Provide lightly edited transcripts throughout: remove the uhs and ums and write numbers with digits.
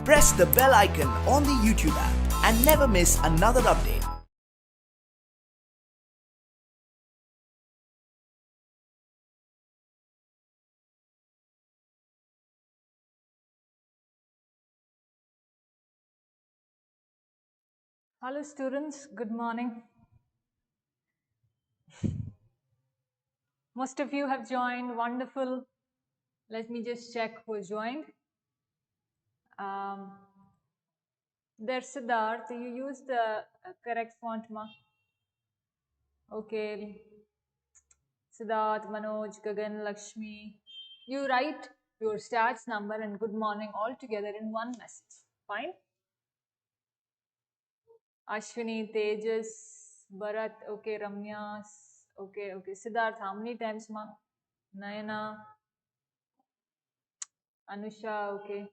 press the bell icon on the YouTube app and never miss another update. Hello students, good morning. Most of you have joined, wonderful. Let me just check who joined. There's Siddharth, you used the correct font, ma? Okay. Siddharth, Manoj, Gagan, Lakshmi. You write your stats number and good morning all together in one message. Fine? Ashwini, Tejas, Bharat, okay, Ramya, okay. Siddharth, how many times, ma? Nayana, Anusha, okay.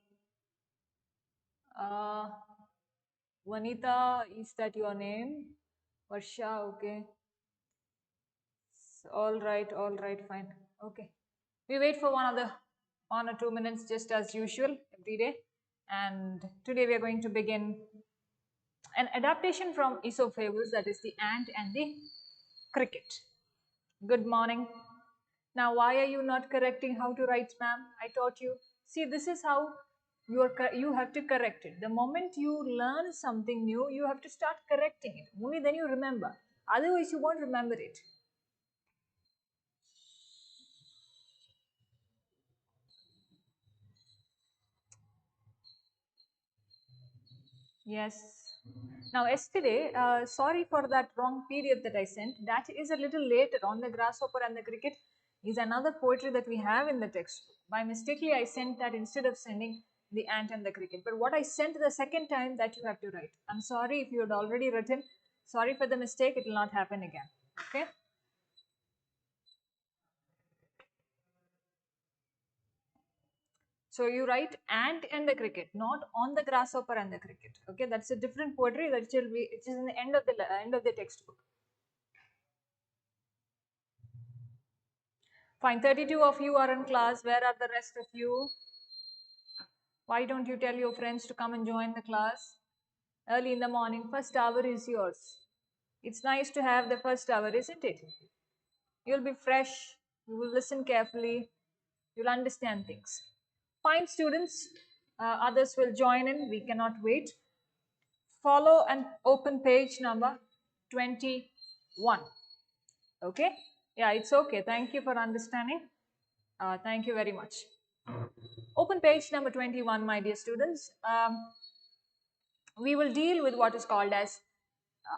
Vanita, is that your name? Varsha, okay. All right, fine. Okay. We wait for 1 or 2 minutes just as usual every day. And today we are going to begin an adaptation from Aesop fables, that is the ant and the cricket. Good morning. Now, why are you not correcting how to write, ma'am? I taught you. See, this is how you have to correct it. The moment you learn something new, you have to start correcting it. Only then you remember. Otherwise, you won't remember it. Yes. Now, yesterday, sorry for that wrong period that I sent. That is a little later on. The grasshopper and the cricket is another poetry that we have in the textbook. By mistakenly, I sent that instead of sending the ant and the cricket. But what I sent the second time, that you have to write. I'm sorry if you had already written. Sorry for the mistake. It will not happen again. Okay. So you write ant and the cricket, not on the grasshopper and the cricket. Okay, that's a different poetry that will be, it is in the end of the textbook. Fine, 32 of you are in class. Where are the rest of you? Why don't you tell your friends to come and join the class early in the morning? First hour is yours. It's nice to have the first hour, isn't it? You'll be fresh, you will listen carefully, you'll understand things. Fine, students, others will join in, we cannot wait. Follow and open page number 21. Okay? Yeah, it's okay. Thank you for understanding. Thank you very much. Open page number 21, my dear students. We will deal with what is called as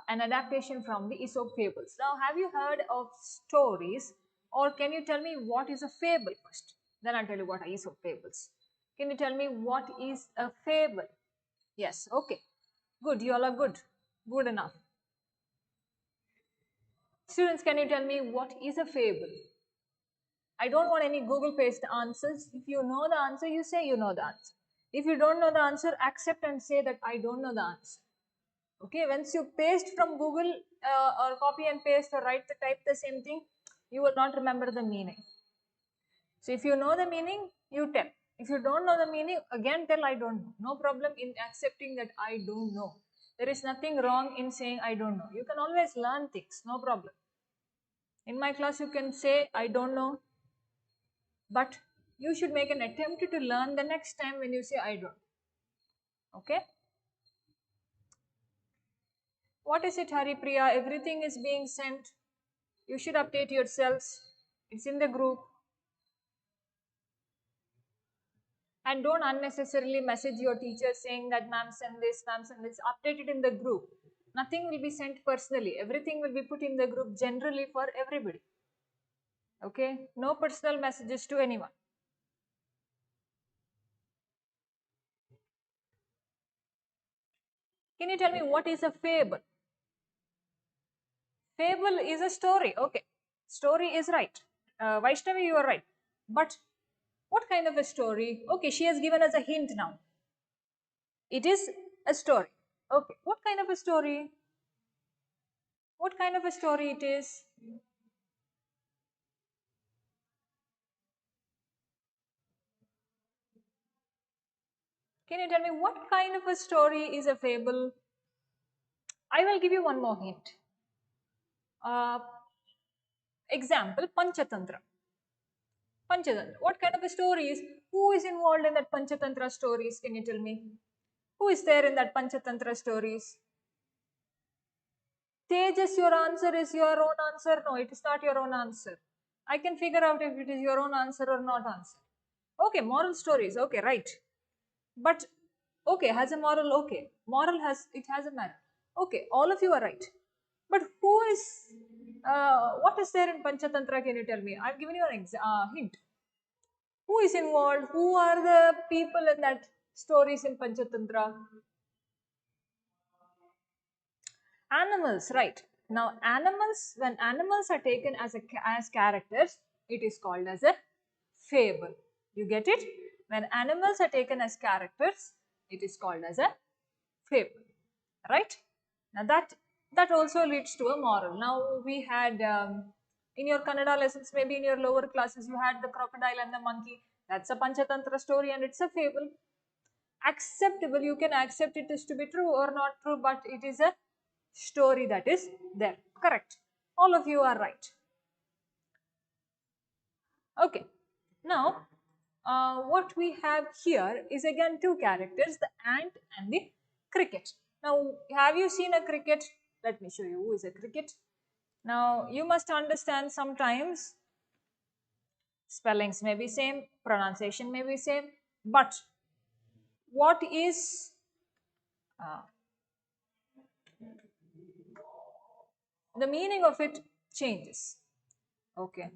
an adaptation from the Aesop fables. Now, have you heard of stories, or can you tell me what is a fable first? Then I'll tell you what are Aesop fables. Can you tell me what is a fable? Yes, okay. Good, you all are good. Good enough. Students, can you tell me what is a fable? I don't want any Google paste answers. If you know the answer, you say you know the answer. If you don't know the answer, accept and say that I don't know the answer. Okay, once you paste from Google or copy and paste or type the same thing, you will not remember the meaning. So if you know the meaning, you tell. If you don't know the meaning, again tell I don't know. No problem in accepting that I don't know. There is nothing wrong in saying I don't know. You can always learn things, no problem. In my class, you can say I don't know, but you should make an attempt to learn the next time when you say I don't. Okay? What is it, Hari Priya? Everything is being sent. You should update yourselves. It's in the group. And don't unnecessarily message your teacher saying that ma'am send this, ma'am send this. Update it in the group. Nothing will be sent personally. Everything will be put in the group generally for everybody. Okay? No personal messages to anyone. Can you tell me what is a fable? Fable is a story. Okay. Story is right. Vaishnavi, you are right. But what kind of a story? Okay, she has given us a hint now. It is a story. Okay. What kind of a story? What kind of a story it is? Can you tell me what kind of a story is a fable? I will give you one more hint. Example, Panchatantra. Panchatantra. What kind of a story is? Who is involved in that Panchatantra stories? Can you tell me? Who is there in that Panchatantra stories? Tejas, your answer is your own answer. No, it is not your own answer. I can figure out if it is your own answer or not answer. Okay, moral stories. Okay, right. But okay, has a moral. Okay, moral has a merit. Okay, all of you are right. But who is? What is there in Panchatantra? Can you tell me? I've given you an hint. Who is involved? Who are the people in that stories in Panchatantra? Animals, right. Now animals, when animals are taken as characters, it is called as a fable. You get it? When animals are taken as characters, it is called as a fable, right? Now that also leads to a moral. Now we had in your Kannada lessons, maybe in your lower classes, you had the crocodile and the monkey. That's a Panchatantra story and it's a fable. Acceptable, you can accept it is to be true or not true, but it is a story that is there. Correct. All of you are right. Okay. Now, what we have here is again two characters, the ant and the cricket. Now, have you seen a cricket? Let me show you who is a cricket. Now, you must understand sometimes spellings may be same, pronunciation may be same, but what is the meaning of it changes. Okay.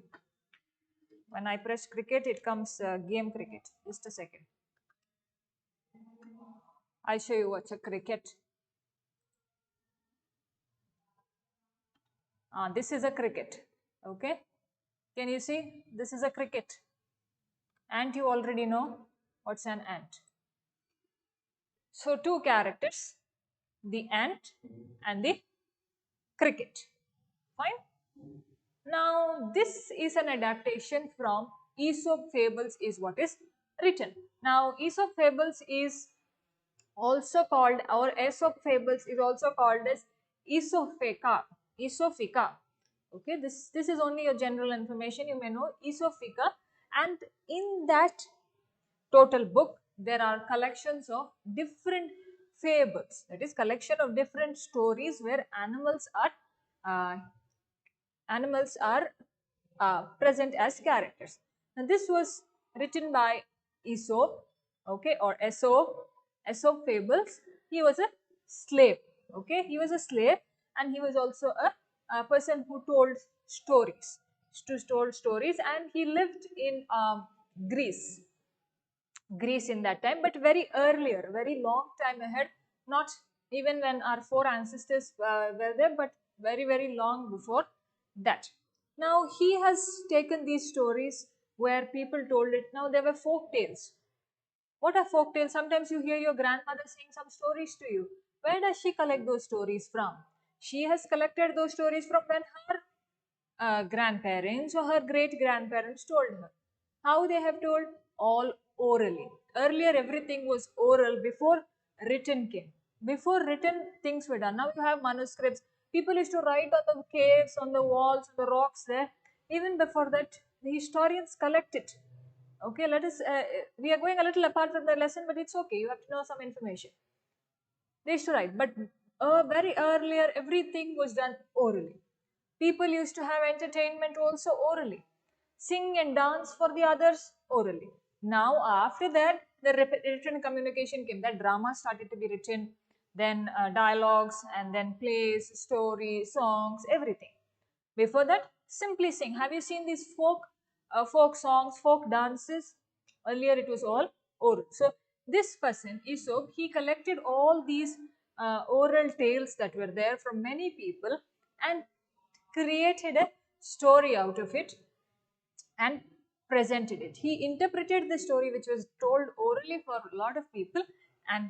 When I press cricket, it comes game cricket. Just a second. I'll show you what's a cricket. This is a cricket. Okay. Can you see? This is a cricket. Ant, you already know what's an ant. So two characters, the ant and the cricket. Fine. Now this is an adaptation from Aesop fables is what is written. Now Aesop fables is also called, or Aesop fables is also called as Aesophica. Aesophica. Okay, this is only a general information. You may know Aesophica, and in that total book there are collections of different fables. That is collection of different stories where animals are present as characters. Now this was written by Aesop, okay, or Aesop fables. He was a slave, okay, he was a slave, and he was also a person who told stories, and he lived in Greece in that time, but very earlier, very long time ahead, not even when our four ancestors were there, but very, very long before that. Now he has taken these stories where people told it. Now there were folk tales. What are folk tales? Sometimes you hear your grandmother saying some stories to you. Where does she collect those stories from? She has collected those stories from when her grandparents or her great grandparents told her. How they have told? All orally. Earlier everything was oral before written came. Before written things were done. Now you have manuscripts. People used to write on the caves, on the walls, on the rocks there. Even before that, the historians collect it. Okay, let us, we are going a little apart from the lesson, but it's okay. You have to know some information. They used to write, but very earlier everything was done orally. People used to have entertainment also orally. Sing and dance for the others orally. Now after that, the written communication came. That drama started to be written, then dialogues, and then plays, stories, songs, everything. Before that, simply sing. Have you seen these folk songs, folk dances? Earlier it was all oral. So this person, Aesop, he collected all these oral tales that were there from many people and created a story out of it and presented it. He interpreted the story which was told orally for a lot of people and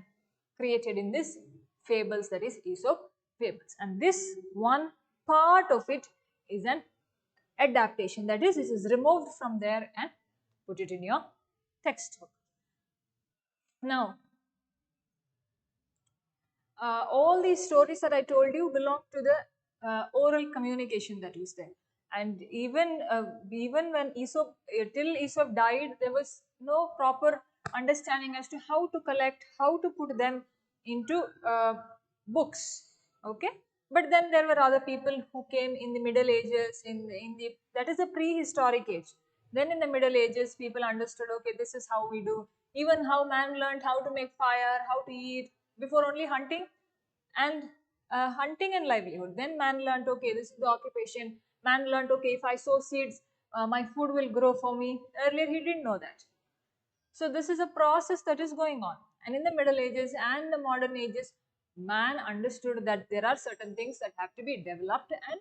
created in this fables, that is Aesop fables. And this one part of it is an adaptation, that is, this is removed from there and put it in your textbook. Now, all these stories that I told you belong to the oral communication that was there. And even when Aesop, till Aesop died, there was no proper understanding as to how to collect, how to put them into books. Okay, but then there were other people who came in the Middle Ages, in the, that is a prehistoric age. Then in the Middle Ages, people understood, okay, this is how we do. Even how man learned how to make fire, how to eat, before only and hunting and livelihood. Then man learned, okay, this is the occupation. Man learned, okay, if I sow seeds, my food will grow for me. Earlier he didn't know that. So this is a process that is going on. And in the Middle Ages and the modern ages, man understood that there are certain things that have to be developed and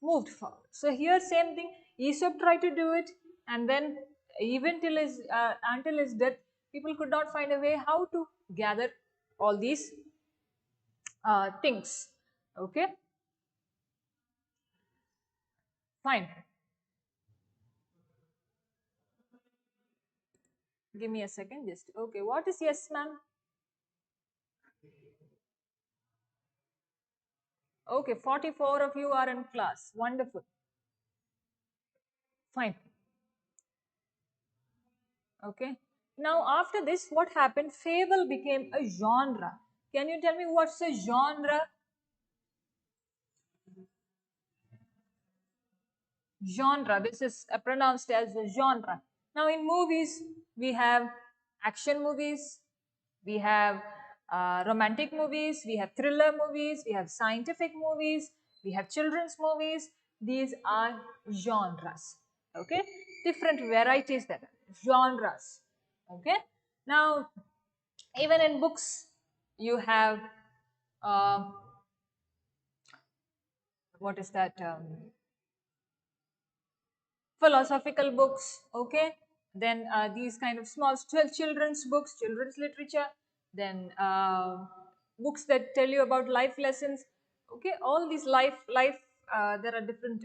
moved forward. So here same thing, Aesop tried to do it, and then even till his until his death, people could not find a way how to gather all these things. Okay, fine. Give me a second, just okay. What is yes, ma'am? Okay, 44 of you are in class. Wonderful. Fine. Okay. Now after this, what happened? Fable became a genre. Can you tell me what's a genre? Genre. This is pronounced as a genre. Now in movies, we have action movies, we have romantic movies, we have thriller movies, we have scientific movies, we have children's movies. These are genres. Okay, different varieties, that are genres. Okay, now even in books you have uh, what is that, philosophical books. Okay, then these kind of small children's books, children's literature, then books that tell you about life lessons. Okay, all these life there are different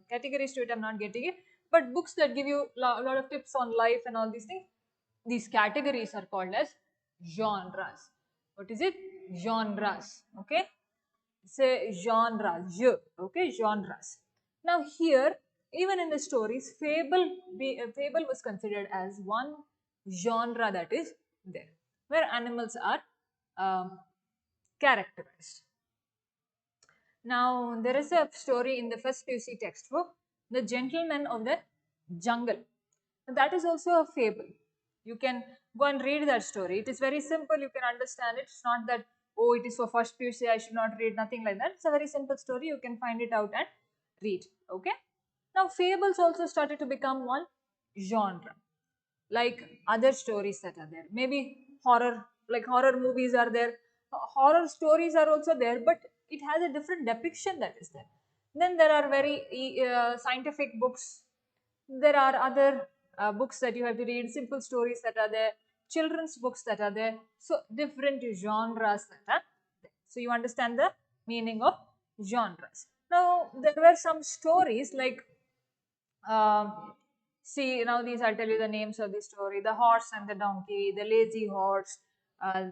categories to it, I'm not getting it, but books that give you a lot of tips on life and all these things, these categories are called as genres. What is it? Genres. Okay, say genre, okay, genres. Now here, even in the stories, fable was considered as one genre that is there, where animals are characterized. Now there is a story in the first PUC textbook, The Gentleman of the Jungle. That is also a fable. You can go and read that story. It is very simple, you can understand it. It's not that, oh, it is for first PUC, I should not read, nothing like that. It's a very simple story, you can find it out and read. Okay. Now fables also started to become one genre, like other stories that are there. Maybe horror, like horror movies are there. Horror stories are also there, but it has a different depiction that is there. Then there are very scientific books. There are other books that you have to read, simple stories that are there, children's books that are there. So different genres that are there. So you understand the meaning of genres. Now there were some stories like see, now these I'll tell you the names of the story: the horse and the donkey, the lazy horse, uh,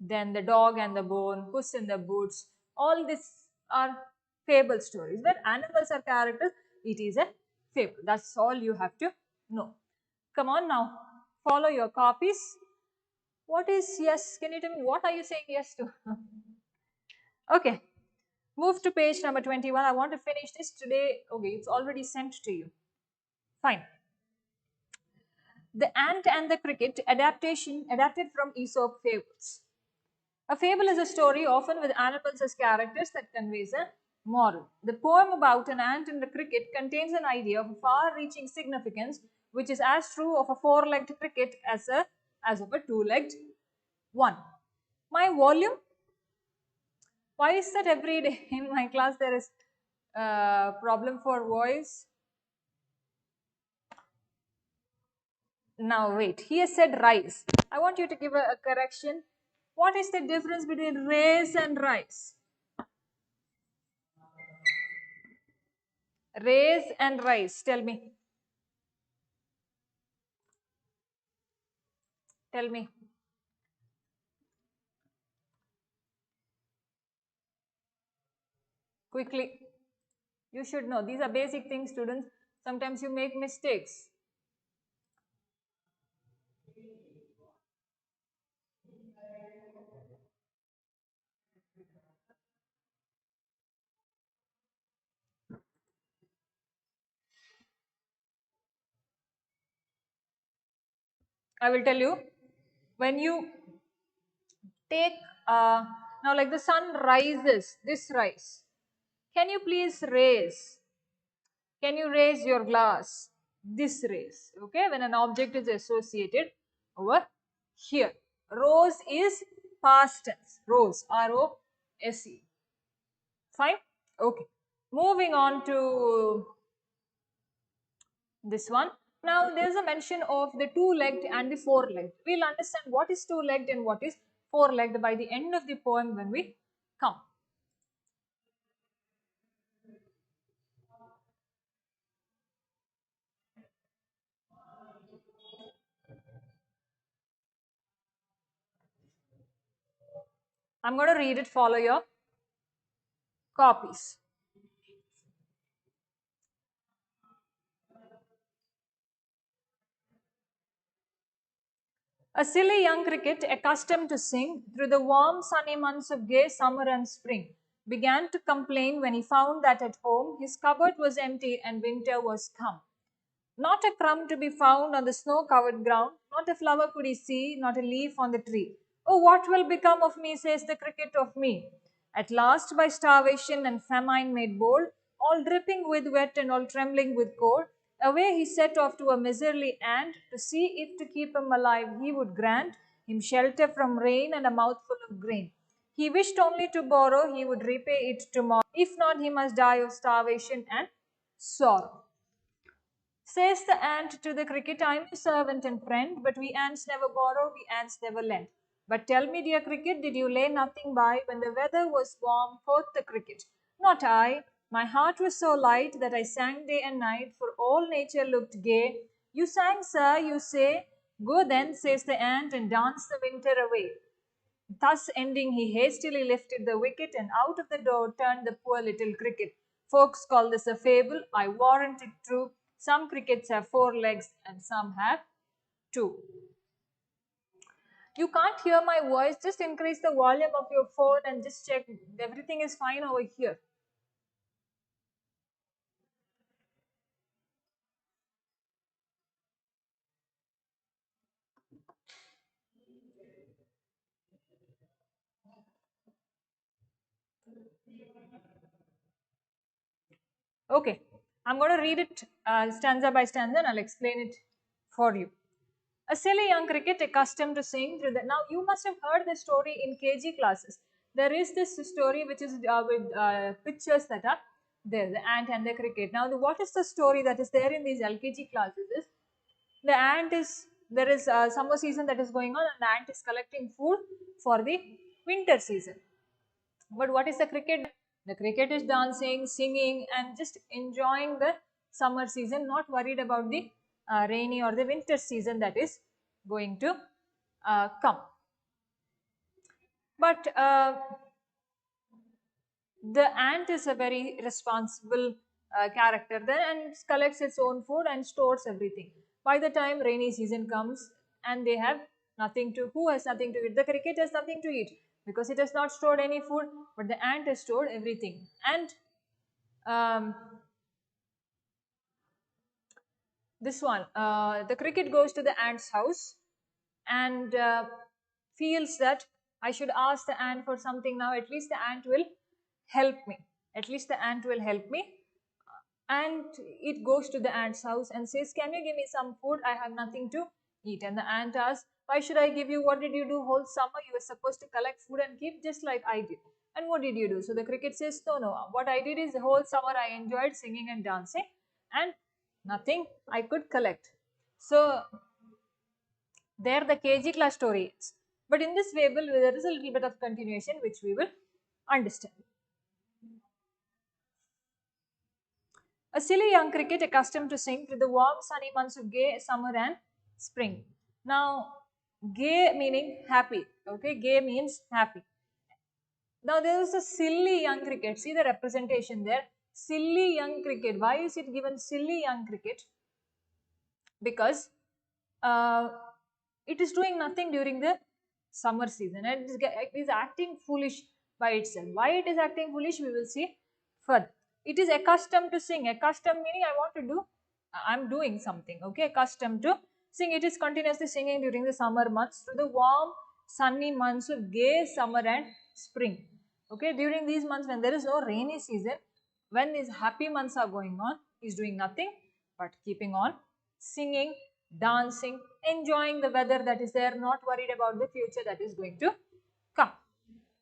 then the dog and the bone, Puss in the Boots. All these are fable stories where animals are characters. It is a fable. That's all you have to know. Come on now, follow your copies. What is yes? Can you tell me what are you saying yes to? Okay, move to page number 21. I want to finish this today. Okay, it's already sent to you. Fine. The Ant and the Cricket adaptation adapted from Aesop fables. A fable is a story often with animals as characters that conveys a moral. The poem about an ant and a cricket contains an idea of far-reaching significance, which is as true of a four-legged cricket as of a two-legged one. My volume. Why is that every day in my class there is a problem for voice? Now wait, he has said rise. I want you to give a correction. What is the difference between raise and rise? Raise and rise. Tell me. Tell me. quickly. You should know. These are basic things, students. Sometimes you make mistakes. I will tell you, when you take, now like the sun rises, this rise. Can you please raise? Can you raise your glass? This raise, okay, when an object is associated over here. Rose is past tense, rose, R-O-S-E. Fine? Okay. Moving on to this one. Now there is a mention of the two-legged and the four-legged. We'll understand what is two-legged and what is four-legged by the end of the poem when we come. I'm going to read it, follow your copies. A silly young cricket, accustomed to sing through the warm sunny months of gay summer and spring, began to complain when he found that at home his cupboard was empty and winter was come. Not a crumb to be found on the snow-covered ground, not a flower could he see, not a leaf on the tree. Oh, what will become of me, says the cricket, of me? At last, by starvation and famine made bold, all dripping with wet and all trembling with cold, away he set off to a miserly ant to see if to keep him alive he would grant him shelter from rain and a mouthful of grain. He wished only to borrow, he would repay it tomorrow. If not, he must die of starvation and sorrow. Says the ant to the cricket, I'm your servant and friend, but we ants never borrow, we ants never lend. But tell me, dear cricket, did you lay nothing by when the weather was warm? Quoth the cricket, not I. My heart was so light that I sang day and night, for all nature looked gay. You sang, sir, you say. Go then, says the ant, and dance the winter away. Thus ending, he hastily lifted the wicket and out of the door turned the poor little cricket. Folks call this a fable. I warrant it true. Some crickets have four legs and some have two. You can't hear my voice. Just increase the volume of your phone and just check everything is fine over here. Okay, I'm going to read it stanza by stanza and I'll explain it for you. A silly young cricket accustomed to sing through the. Now, you must have heard this story in KG classes. There is this story which is with pictures that are there, the ant and the cricket. Now, what is the story that is there in these LKG classes is the ant is, there is a summer season that is going on and the ant is collecting food for the winter season. But what is the cricket? The cricket is dancing, singing and just enjoying the summer season, not worried about the rainy or the winter season that is going to come. But the ant is a very responsible character there and collects its own food and stores everything. By the time rainy season comes and they have nothing to, who has nothing to eat? The cricket has nothing to eat because it has not stored any food, but the ant has stored everything. And um, this one, the cricket goes to the ant's house and feels that I should ask the ant for something now. At least the ant will help me. At least the ant will help me. And it goes to the ant's house and says, can you give me some food? I have nothing to eat. And the ant asks, why should I give you? What did you do whole summer? You were supposed to collect food and keep just like I did. And what did you do? So the cricket says, no. What I did is the whole summer I enjoyed singing and dancing and nothing I could collect. So there the KG class story is. But in this fable, there is a little bit of continuation which we will understand. A silly young cricket accustomed to sing through the warm sunny months of gay summer and spring. Now, gay meaning happy. Okay, gay means happy. Now there is a silly young cricket. See the representation there. Silly young cricket. Why is it given silly young cricket? Because uh, it is doing nothing during the summer season and it is acting foolish by itself. Why it is acting foolish, we will see further. It is accustomed to sing. Accustomed meaning I want to do, I'm doing something. Okay, accustomed to sing. It is continuously singing during the summer months through the warm sunny months of gay summer and spring. Okay, during these months when there is no rainy season, when these happy months are going on, he is doing nothing but keeping on singing, dancing, enjoying the weather that is there, not worried about the future that is going to come.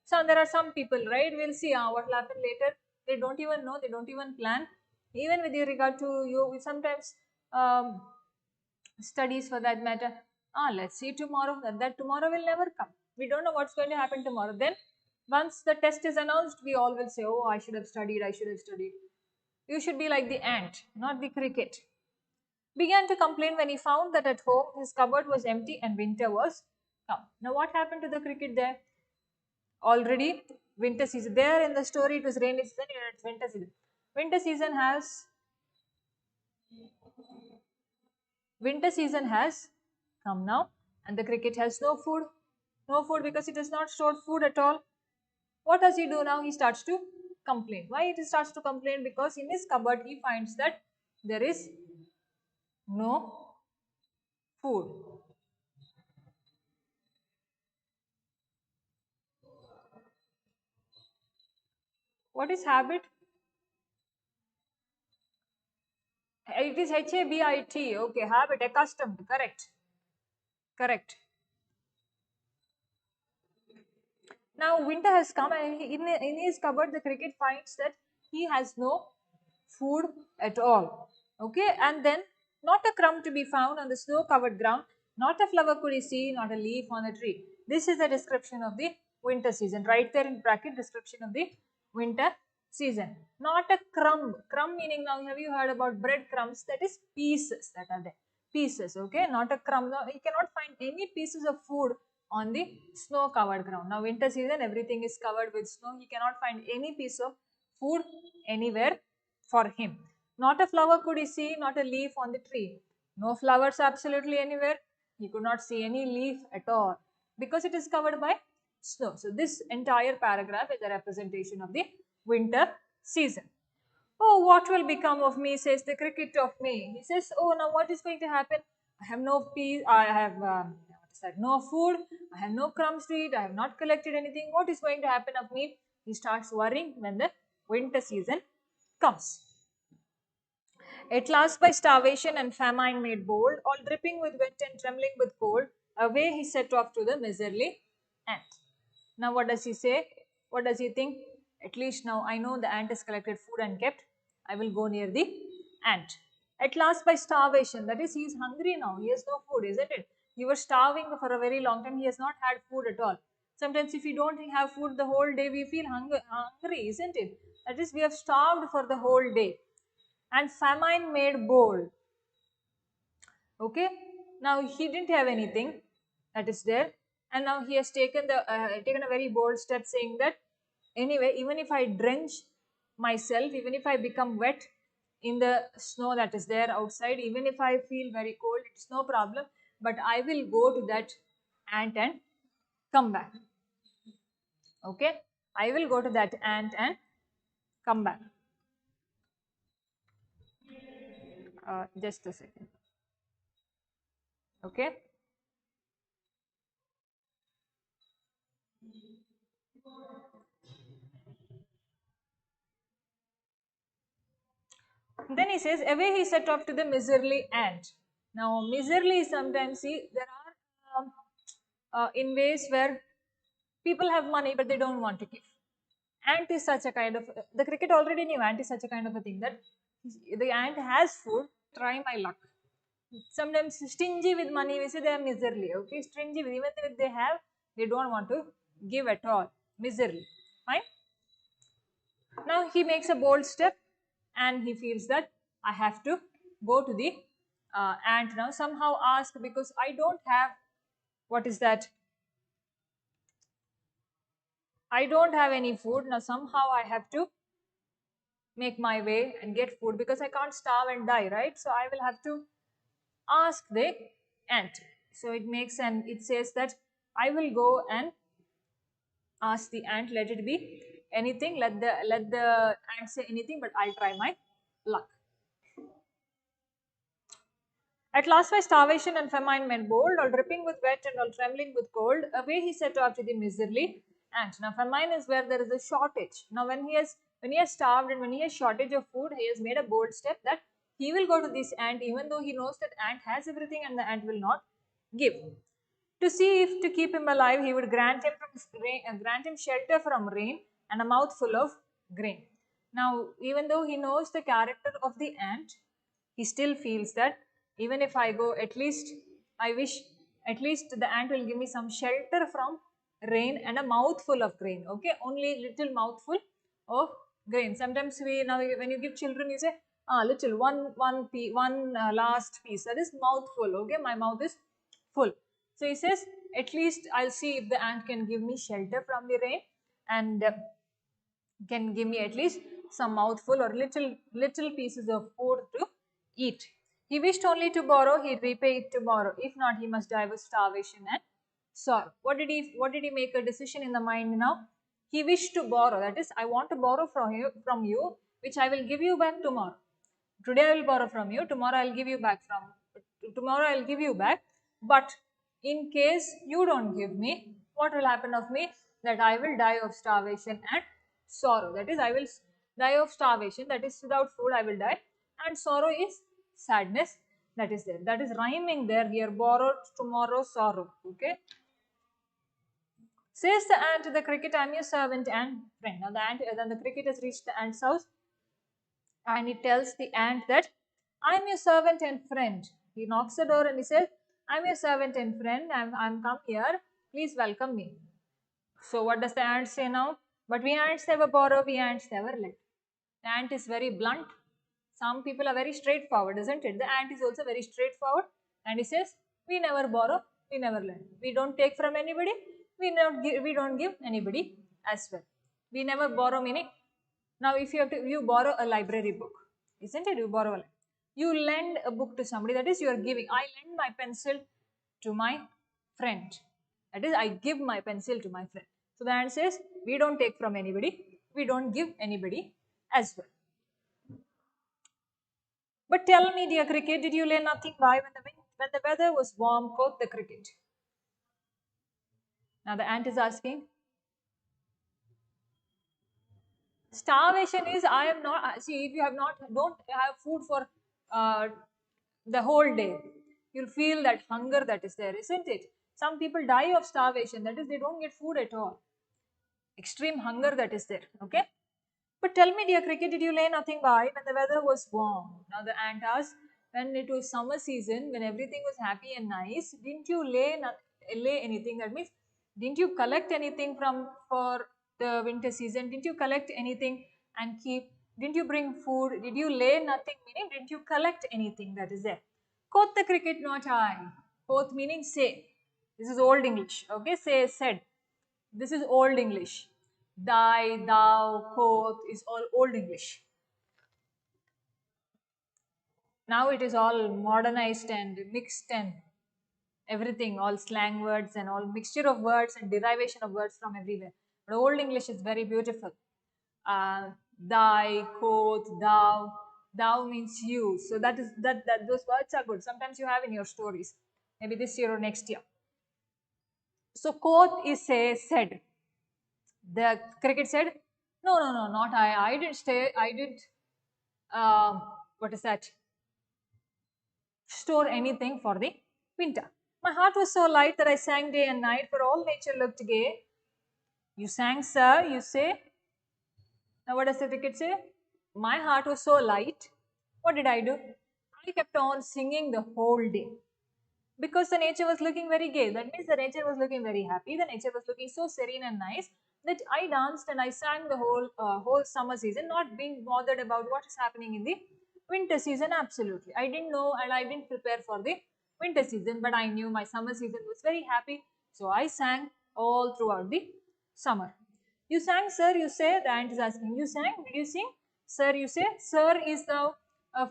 So there are some people, right? We'll see what will happen later. They don't even know, they don't even plan. Even with regard to you, we sometimes studies for that matter. Let's see tomorrow. That tomorrow will never come. We don't know what's going to happen tomorrow. Then once the test is announced, we all will say, oh, I should have studied, I should have studied. You should be like the ant, not the cricket. Began to complain when he found that at home his cupboard was empty and winter was come. Now what happened to the cricket there? Already winter season. There in the story it was rainy season, here it's winter season. Winter season has come now and the cricket has no food. No food because it has not stored food at all. What does he do now? He starts to complain. Why it starts to complain? Because in his cupboard he finds that there is no food. What is habit? It is Habit. Okay, habit, accustomed. Correct. Correct. Now winter has come and in his cupboard the cricket finds that he has no food at all. Okay, and then not a crumb to be found on the snow covered ground, not a flower could he see, not a leaf on a tree. This is the description of the winter season. Right there in bracket, description of the winter season. Not a crumb. Crumb meaning, now have you heard about bread crumbs? That is pieces that are there. Pieces, okay, not a crumb. Now you cannot find any pieces of food on the snow covered ground. Now winter season, everything is covered with snow. He cannot find any piece of food anywhere for him. Not a flower could he see, not a leaf on the tree. No flowers absolutely anywhere. He could not see any leaf at all because it is covered by snow. So this entire paragraph is a representation of the winter season. Oh, what will become of me, says the cricket of me. He says, oh, now what is going to happen? I have no peace, I have what is that? No food, I have no crumbs to eat, I have not collected anything. What is going to happen of me? He starts worrying when the winter season comes. At last, by starvation and famine made bold, all dripping with wet and trembling with cold, away he set off to the miserly ant. Now, what does he say? What does he think? At least now I know the ant has collected food and kept. I will go near the ant. At last, by starvation, that is, he is hungry now. He has no food, isn't it? He was starving for a very long time. He has not had food at all. Sometimes, if you don't have food the whole day, we feel hungry, isn't it? That is, we have starved for the whole day. And famine made bold. Okay, now he didn't have anything that is there, and now he has taken a very bold step, saying that anyway, even if I drench myself, even if I become wet in the snow that is there outside, even if I feel very cold, it's no problem, but I will go to that ant and come back. Okay, I will go to that ant and come back. Just a second. Okay. Then he says, away he set off to the miserly ant. Now, miserly sometimes, see, there are in ways where people have money but they don't want to give. Ant is such a kind of, the cricket already knew ant is such a kind of a thing that the ant has food, try my luck. Sometimes stingy with money, we say they are miserly, okay, stingy with, even if they have, they don't want to give at all, miserly, fine. Now he makes a bold step and he feels that I have to go to the ant now, somehow ask, because I don't have, what is that? I don't have any food. Now somehow I have to make my way and get food because I can't starve and die, right? So I will have to ask the ant. So it says that I will go and ask the ant, let it be anything, let the ant say anything, but I'll try my luck. At last by starvation and famine made bold, all dripping with wet and all trembling with cold, away he set off to the miserly ant. Now famine is where there is a shortage. Now when he has starved and when he has shortage of food, he has made a bold step that he will go to this ant even though he knows that ant has everything and the ant will not give. To see if to keep him alive, he would grant him shelter from rain and a mouthful of grain. Now, even though he knows the character of the ant, he still feels that even if I go, at least I wish at least the ant will give me some shelter from rain and a mouthful of grain. Okay, only little mouthful of grain. Sometimes when you give children, you say, little one last piece. That is mouthful. Okay, my mouth is full. So he says, at least I'll see if the ant can give me shelter from the rain and can give me at least some mouthful or little pieces of food to eat. He wished only to borrow, he'd repay it tomorrow. If not, he must die with starvation and sorrow. What did he make a decision in the mind now? He wished to borrow. That is, I want to borrow from you, which I will give you back tomorrow. Today I will borrow from you, tomorrow I'll give you back tomorrow I'll give you back. But in case you don't give me, what will happen of me? That I will die of starvation and sorrow. That is, I will die of starvation, that is without food I will die, and sorrow is sadness, that is there. That is rhyming there here, borrowed tomorrow sorrow. Okay. Says the ant to the cricket, I'm your servant and friend. Now then the cricket has reached the ant's house and he tells the ant that I'm your servant and friend. He knocks the door and he says, I'm your servant and friend. I'm come here. Please welcome me. So what does the ant say now? But we ants never borrow, we ants never lend. The ant is very blunt. Some people are very straightforward, isn't it? The ant is also very straightforward and he says, we never borrow, we never lend. We don't take from anybody, we don't give anybody as well. We never borrow, meaning now if you borrow a library book, isn't it? You borrow a you lend a book to somebody, that is you are giving. I lend my pencil to my friend. That is, I give my pencil to my friend. So the ant says, we don't take from anybody, we don't give anybody as well. But tell me, dear cricket, did you lay nothing by when the weather was warm? Quoth the cricket. Now the ant is asking, starvation is I am not. See, if you don't have food for uh, the whole day, you'll feel that hunger that is there, isn't it? Some people die of starvation. That is, they don't get food at all. Extreme hunger that is there. Okay. But tell me, dear cricket, did you lay nothing by when the weather was warm? Now the ant asked, when it was summer season, when everything was happy and nice, didn't you lay anything? That means, didn't you collect anything for the winter season? Didn't you collect anything and keep? Didn't you bring food? Did you lay nothing? Meaning, didn't you collect anything that is there? Quoth the cricket, not I. Quoth meaning say. This is old English. Okay, say, said. This is old English. Thy, thou, quoth is all old English. Now it is all modernized and mixed and everything, all slang words and all mixture of words and derivation of words from everywhere. But old English is very beautiful. Thy, quoth, thou means you. So that those words are good. Sometimes you have in your stories, maybe this year or next year. So quoth is said. The cricket said, no, not I. I didn't stay. I didn't. What is that? Store anything for the winter. My heart was so light that I sang day and night, for all nature looked gay. You sang, sir, you say. Now, what does the cricket say? My heart was so light. What did I do? I kept on singing the whole day because the nature was looking very gay. That means the nature was looking very happy. The nature was looking so serene and nice that I danced and I sang the whole summer season, not being bothered about what is happening in the winter season. Absolutely, I didn't know and I didn't prepare for the winter season, but I knew my summer season was very happy, so I sang all throughout the summer. You sang, sir, you say, the ant is asking, you sang, did you sing? Sir, you say. Sir is the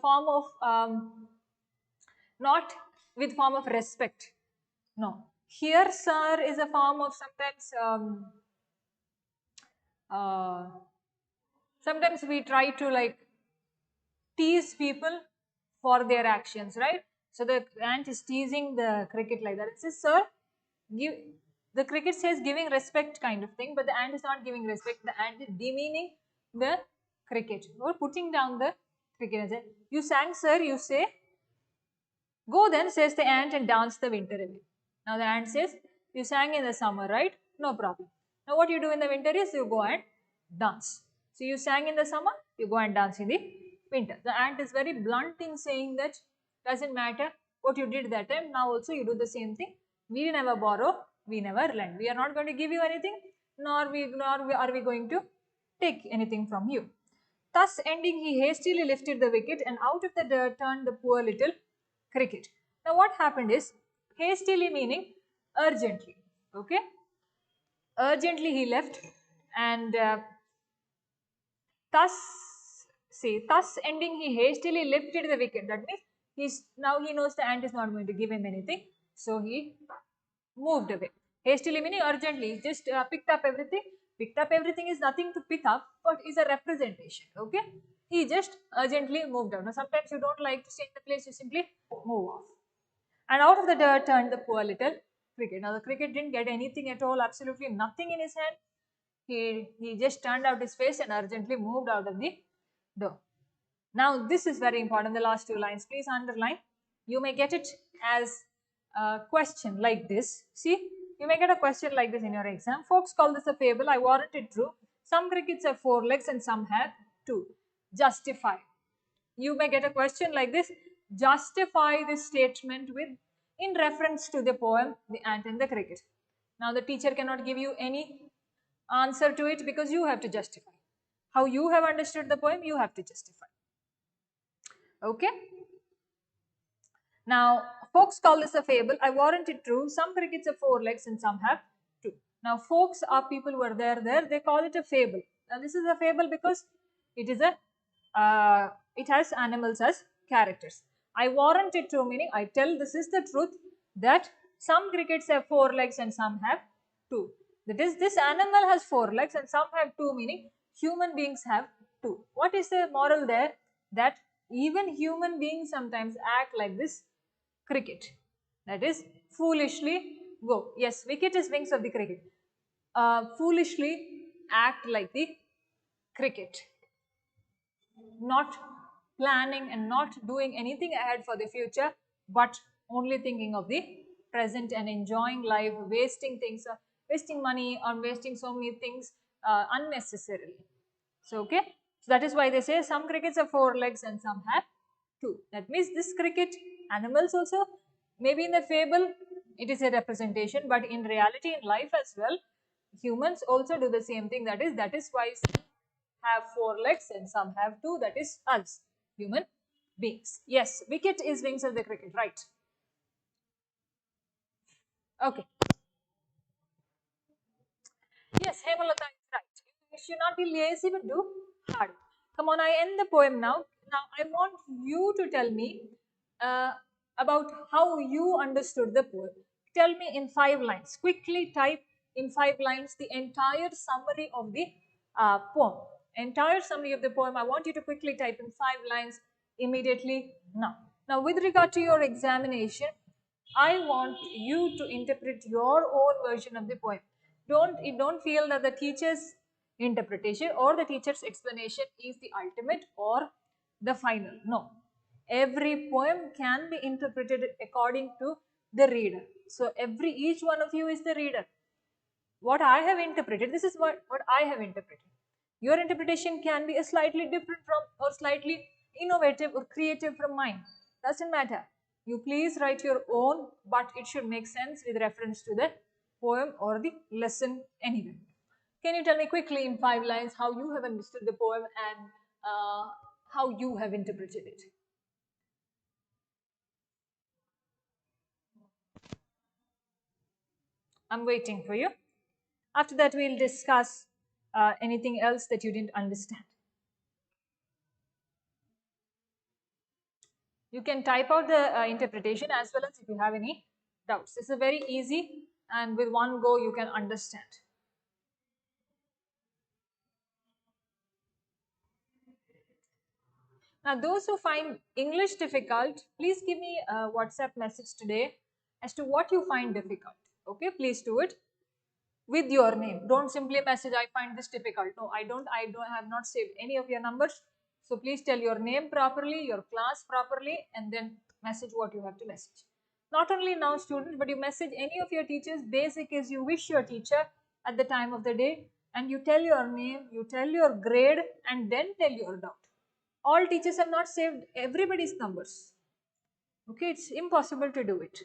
form of, not with form of respect. No. Here, sir is a form of sometimes, sometimes we try to like tease people for their actions, right? So the ant is teasing the cricket like that. It says, sir, give, the cricket says giving respect kind of thing, but the ant is not giving respect. The ant is demeaning the cricket or putting down the cricket. You sang, sir, you say. Go then, says the ant, and dance the winter away. Now the ant says, you sang in the summer, right? No problem. Now what you do in the winter is you go and dance. So you sang in the summer, you go and dance in the winter. The ant is very blunt in saying that doesn't matter what you did that time, now also you do the same thing. We never borrow, we never lend. We are not going to give you anything, nor are we going to take anything from you. Thus ending, he hastily lifted the wicket, and out of the dirt turned the poor little cricket. Now what happened is, hastily meaning urgently, okay? Urgently he left, and thus ending, he hastily lifted the wicket. That means now he knows the ant is not going to give him anything, so he moved away. Hastily meaning urgently, he just picked up everything. Picked up everything is nothing to pick up, but is a representation, okay? He just urgently moved out. Now sometimes you don't like to stay in the place, you simply move off. And out of the dirt turned the poor little cricket. Now the cricket didn't get anything at all, absolutely nothing in his hand. He just turned out his face and urgently moved out of the door. Now this is very important, the last two lines. Please underline. You may get it as a question like this. See, you may get a question like this in your exam. Folks call this a fable. I warrant it true. Some crickets have 4 legs and some have 2. Justify. You may get a question like this. Justify this statement with in reference to the poem The Ant and the Cricket. Now the teacher cannot give you any answer to it because you have to justify. How you have understood the poem, you have to justify. Okay? Now, folks call this a fable. I warrant it true. Some crickets have 4 legs and some have 2. Now, folks are people who are there. They call it a fable. Now, this is a fable because it is it has animals as characters. I warrant it true, meaning I tell this is the truth that some crickets have 4 legs and some have 2. That is, this animal has 4 legs and some have 2, meaning human beings have 2. What is the moral there? That even human beings sometimes act like this cricket. That is, foolishly go. Yes, wicket is wings of the cricket. Foolishly act like the cricket. Not planning and not doing anything ahead for the future, but only thinking of the present and enjoying life, wasting things, wasting money or wasting so many things unnecessarily. So, okay. So, that is why they say some crickets have 4 legs and some have 2. That means this cricket, animals also, maybe in the fable it is a representation, but in reality in life as well, humans also do the same thing. That is why some have 4 legs and some have 2. That is us, human beings. Yes, wicket is wings of the cricket, right? Okay. Yes, Hemalata is right. You should not be lazy, but do hard. Come on, I end the poem now. Now, I want you to tell me about how you understood the poem. Tell me in 5 lines. Quickly type in 5 lines the entire summary of the poem. Entire summary of the poem. I want you to quickly type in 5 lines immediately now. Now, with regard to your examination, I want you to interpret your own version of the poem. Don't feel that the teacher's interpretation or the teacher's explanation is the ultimate or the final. No. Every poem can be interpreted according to the reader. So each one of you is the reader. What I have interpreted, this is what I have interpreted. Your interpretation can be a slightly different from or slightly innovative or creative from mine. Doesn't matter. You please write your own, but it should make sense with reference to the poem or the lesson anyway. Can you tell me quickly in 5 lines how you have understood the poem and how you have interpreted it? I'm waiting for you. After that, we'll discuss anything else that you didn't understand. You can type out the interpretation as well as if you have any doubts. This is very easy and with one go you can understand. Now those who find English difficult, please give me a WhatsApp message today as to what you find difficult. Okay, please do it with your name. Don't simply message, I find this difficult. No, I have not saved any of your numbers. So please tell your name properly, your class properly, and then message what you have to message. Not only now students, but you message any of your teachers. Basic is you wish your teacher at the time of the day and you tell your name, you tell your grade, and then tell your doubt. All teachers have not saved everybody's numbers. Okay, it's impossible to do it.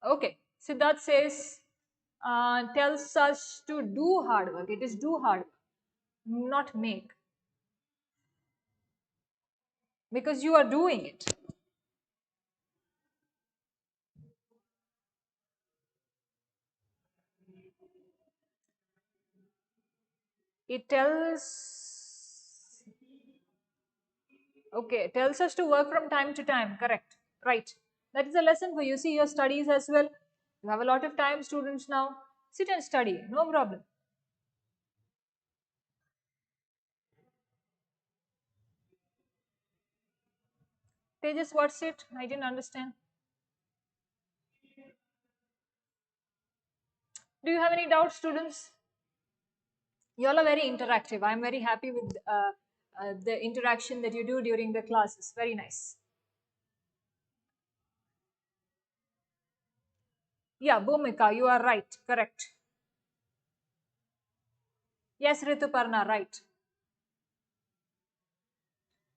Okay, Siddharth says, tells us to do hard work. It is do hard work, not make. Because you are doing it. It tells us to work from time to time, correct, right. That is a lesson for you. See your studies as well. You have a lot of time, students now. Sit and study, no problem. Tejas, what's it? I didn't understand. Do you have any doubts, students? You all are very interactive. I'm very happy with the interaction that you do during the classes. Very nice. Yeah, Bhumika, you are right. Correct. Yes, Rituparna, right.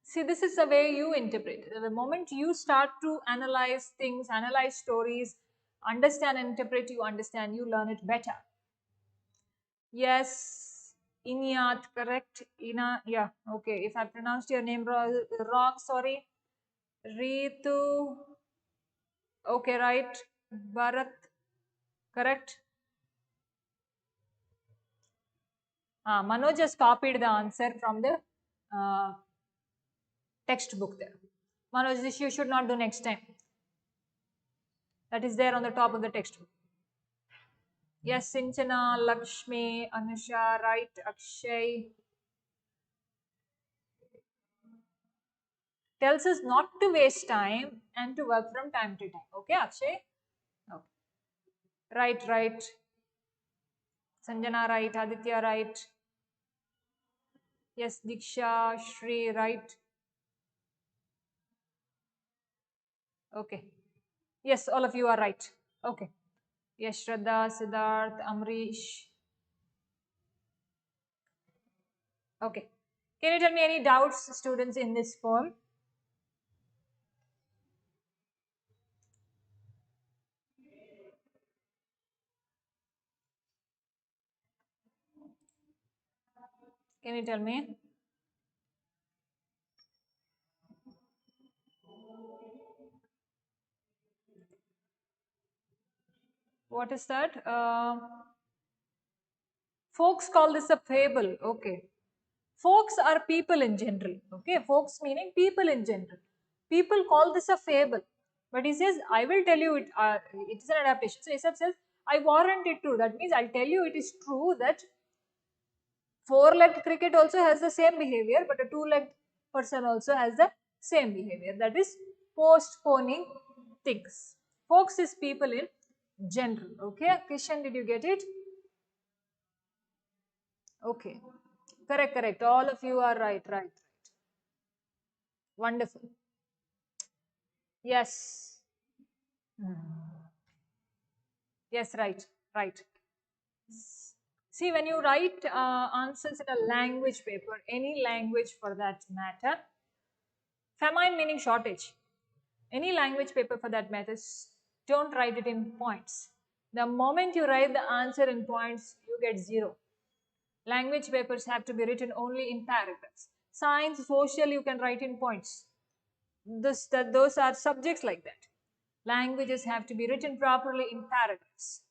See, this is the way you interpret. The moment you start to analyze things, analyze stories, understand and interpret, you understand, you learn it better. Yes, Inyat, correct. Ina, yeah, okay. If I pronounced your name wrong, sorry. Ritu, okay, right. Bharat, correct. Manoj just copied the answer from the textbook there. Manoj, this you should not do next time. That is there on the top of the textbook. Yes, Sinchana, Lakshmi, Anusha, right, Akshay. Tells us not to waste time and to work from time to time. Okay, Akshay? Okay. Right, right. Sanjana, right. Aditya, right. Yes, Diksha, Shri, right. Okay. Yes, all of you are right. Okay. Yes, Shraddha, Siddharth, Amrish. Okay. Can you tell me any doubts, students, in this form? Can you tell me? What is that? Folks call this a fable. Okay. Folks are people in general. Okay. Folks meaning people in general. People call this a fable. But he says, I will tell you it. It is an adaptation. So Aesop says, I warrant it true. That means I'll tell you it is true that four-legged cricket also has the same behavior, but a two-legged person also has the same behavior. That is postponing things. Folks is people in general. Okay. Kishan, did you get it? Okay. Correct, correct. All of you are right, right. Wonderful. Yes. Yes, right, right. See, when you write answers in a language paper, any language for that matter, famine meaning shortage, any language paper for that matter, don't write it in points. The moment you write the answer in points, you get 0. Language papers have to be written only in paragraphs. Science, social, you can write in points. Those are subjects like that. Languages have to be written properly in paragraphs.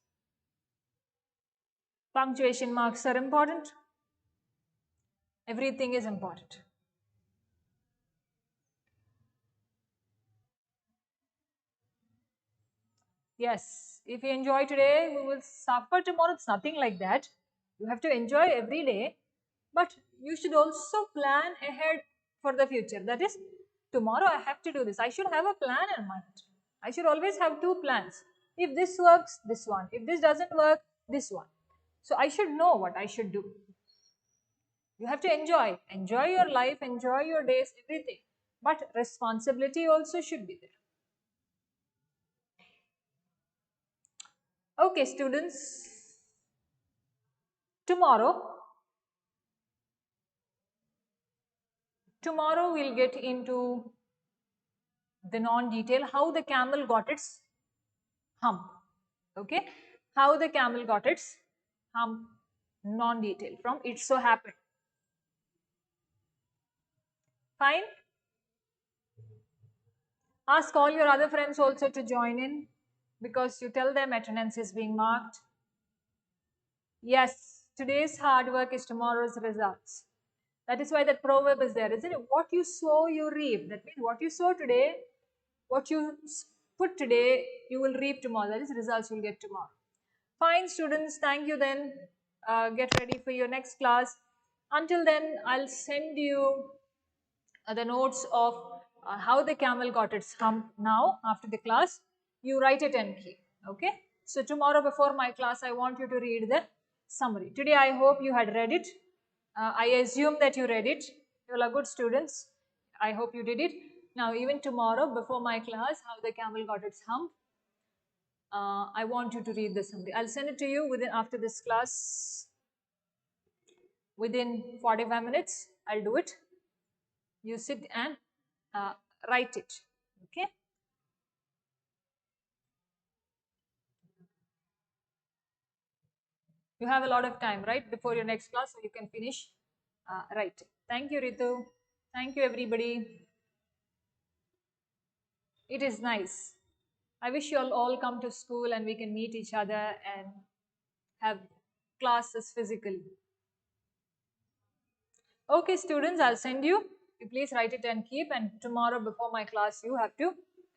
Punctuation marks are important. Everything is important. Yes, if you enjoy today, we will suffer tomorrow. It's nothing like that. You have to enjoy every day, but you should also plan ahead for the future. That is, tomorrow I have to do this. I should have a plan in mind. I should always have 2 plans. If this works, this one. If this doesn't work, this one. So I should know what I should do. You have to enjoy. Enjoy your life, enjoy your days, everything. But responsibility also should be there. Okay, students. Tomorrow we'll get into the non-detail, how the camel got its hump. Okay, how the camel got its hump, non-detail, from it so happened. Fine. Ask all your other friends also to join in, because you tell them attendance is being marked. Yes, today's hard work is tomorrow's results. That is why that proverb is there, isn't it? What you sow, you reap. That means what you sow today, what you put today, you will reap tomorrow. That is results you'll get tomorrow. Fine, students. Thank you then. Get ready for your next class. Until then, I'll send you the notes of how the camel got its hump now after the class. You write it and keep. Okay. So tomorrow before my class, I want you to read the summary. Today, I hope you had read it. I assume that you read it. You all are good students. I hope you did it. Now, even tomorrow before my class, how the camel got its hump, I want you to read the summary. I'll send it to you within after this class. Within 45 minutes, I'll do it. You sit and write it. Okay. You have a lot of time, right, before your next class, so you can finish writing. Thank you, Ritu. Thank you, everybody. It is nice. I wish you all come to school and we can meet each other and have classes physically. Okay, students, I'll send you. You please write it and keep, and tomorrow before my class, you have to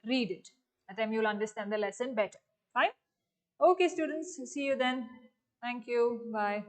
read it. At time you'll understand the lesson better. Fine? Okay, students, see you then. Thank you. Bye.